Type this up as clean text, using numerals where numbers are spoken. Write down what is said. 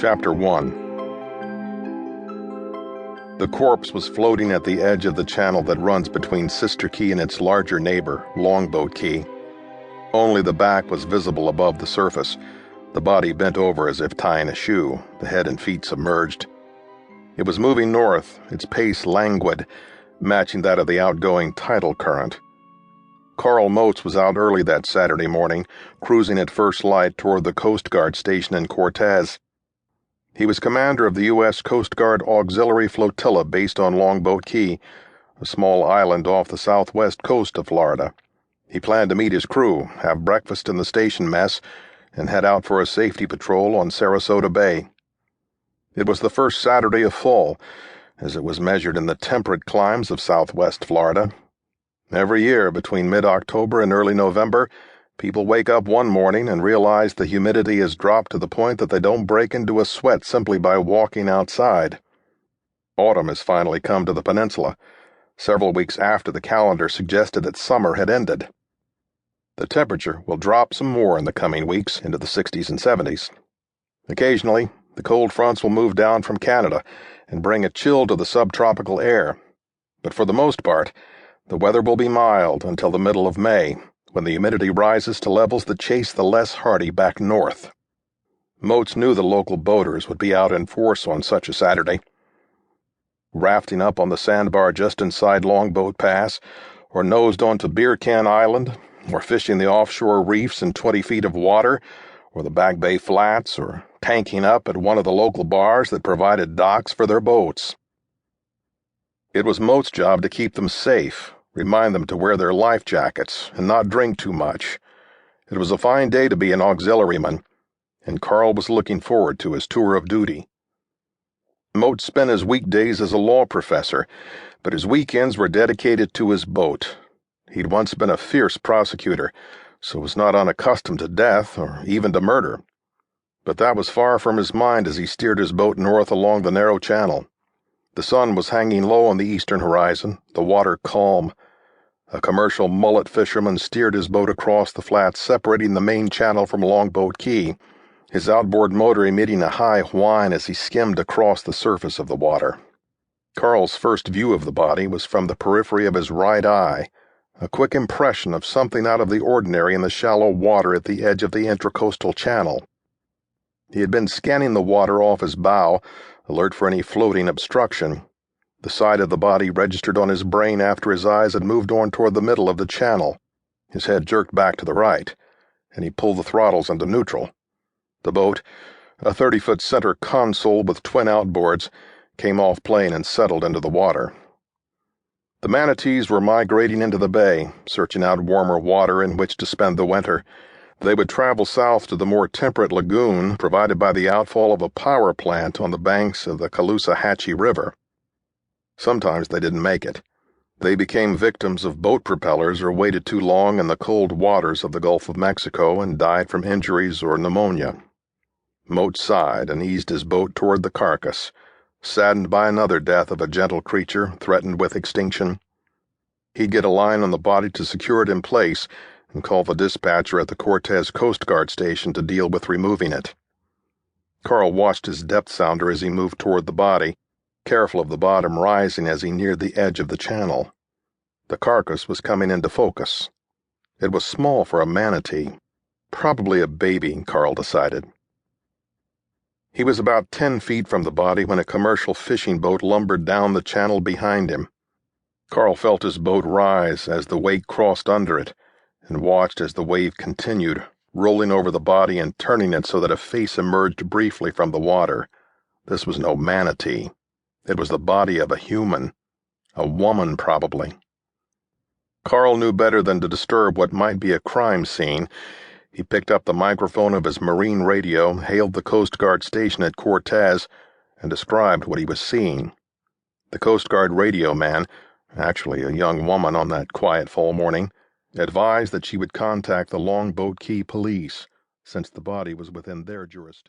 Chapter 1. The corpse was floating at the edge of the channel that runs between Sister Key and its larger neighbor, Longboat Key. Only the back was visible above the surface, the body bent over as if tying a shoe, the head and feet submerged. It was moving north, its pace languid, matching that of the outgoing tidal current. Carl Motes was out early that Saturday morning, cruising at first light toward the Coast Guard station in Cortez. He was commander of the U.S. Coast Guard Auxiliary Flotilla based on Longboat Key, a small island off the southwest coast of Florida. He planned to meet his crew, have breakfast in the station mess, and head out for a safety patrol on Sarasota Bay. It was the first Saturday of fall, as it was measured in the temperate climes of southwest Florida. Every year, between mid-October and early November, people wake up one morning and realize the humidity has dropped to the point that they don't break into a sweat simply by walking outside. Autumn has finally come to the peninsula, several weeks after the calendar suggested that summer had ended. The temperature will drop some more in the coming weeks into the 60s and 70s. Occasionally, the cold fronts will move down from Canada and bring a chill to the subtropical air, but for the most part, the weather will be mild until the middle of May, when the humidity rises to levels that chase the less hardy back north. Motes knew the local boaters would be out in force on such a Saturday. Rafting up on the sandbar just inside Longboat Pass, or nosed onto Beer Can Island, or fishing the offshore reefs in 20 feet of water, or the Back Bay Flats, or tanking up at one of the local bars that provided docks for their boats. It was Mote's job to keep them safe, remind them to wear their life jackets, and not drink too much. It was a fine day to be an auxiliaryman, and Carl was looking forward to his tour of duty. Mote spent his weekdays as a law professor, but his weekends were dedicated to his boat. He'd once been a fierce prosecutor, so was not unaccustomed to death or even to murder. But that was far from his mind as he steered his boat north along the narrow channel. The sun was hanging low on the eastern horizon, the water calm. A commercial mullet fisherman steered his boat across the flats separating the main channel from Longboat Key, his outboard motor emitting a high whine as he skimmed across the surface of the water. Carl's first view of the body was from the periphery of his right eye, a quick impression of something out of the ordinary in the shallow water at the edge of the intracoastal channel. He had been scanning the water off his bow, alert for any floating obstruction. The side of the body registered on his brain after his eyes had moved on toward the middle of the channel. His head jerked back to the right, and he pulled the throttles into neutral. The boat, a 30-foot center console with twin outboards, came off plane and settled into the water. The manatees were migrating into the bay, searching out warmer water in which to spend the winter. They would travel south to the more temperate lagoon provided by the outfall of a power plant on the banks of the Caloosahatchee River. Sometimes they didn't make it. They became victims of boat propellers or waited too long in the cold waters of the Gulf of Mexico and died from injuries or pneumonia. Mote sighed and eased his boat toward the carcass, saddened by another death of a gentle creature threatened with extinction. He'd get a line on the body to secure it in place and call the dispatcher at the Cortez Coast Guard station to deal with removing it. Carl watched his depth sounder as he moved toward the body, careful of the bottom rising as he neared the edge of the channel. The carcass was coming into focus. It was small for a manatee, probably a baby, Carl decided. He was about 10 feet from the body when a commercial fishing boat lumbered down the channel behind him. Carl felt his boat rise as the wake crossed under it, and watched as the wave continued, rolling over the body and turning it so that a face emerged briefly from the water. This was no manatee. It was the body of a human. A woman, probably. Carl knew better than to disturb what might be a crime scene. He picked up the microphone of his marine radio, hailed the Coast Guard station at Cortez, and described what he was seeing. The Coast Guard radio man, actually a young woman on that quiet fall morning, advised that she would contact the Longboat Key police, since the body was within their jurisdiction.